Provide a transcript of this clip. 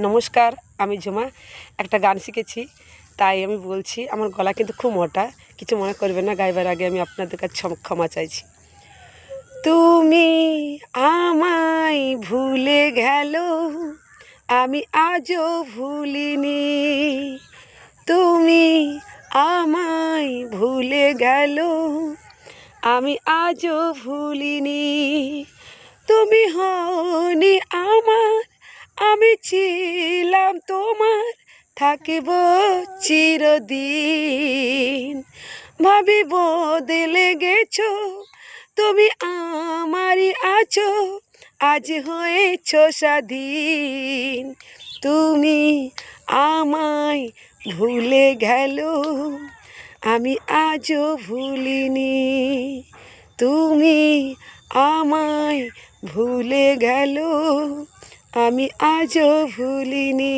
নমস্কার, আমি ঝুমা। একটা গান শিখেছি, তাই আমি বলছি। আমার গলা কিন্তু খুব মোটা, কিছু মনে করবেন না। গাইবার আগে আমি আপনাদের কাছে ক্ষমা চাইছি। তুমি আমায় ভুলে গেল, আমি আজও ভুলিনি। তুমি আমায় ভুলে গেল, আমি আজও ভুলিনি। তুমি হওনি আমার, আমি ছিলাম তোমার, থাকিব চিরদিন। ভাবি বদলে গেছো, তুমি আমারই আছো, আজ হয়েছ স্বাধীন। তুমি আমায় ভুলে গেল, আমি আজও ভুলিনি। তুমি আমায় ভুলে গেল, আমি আজও ভুলিনি।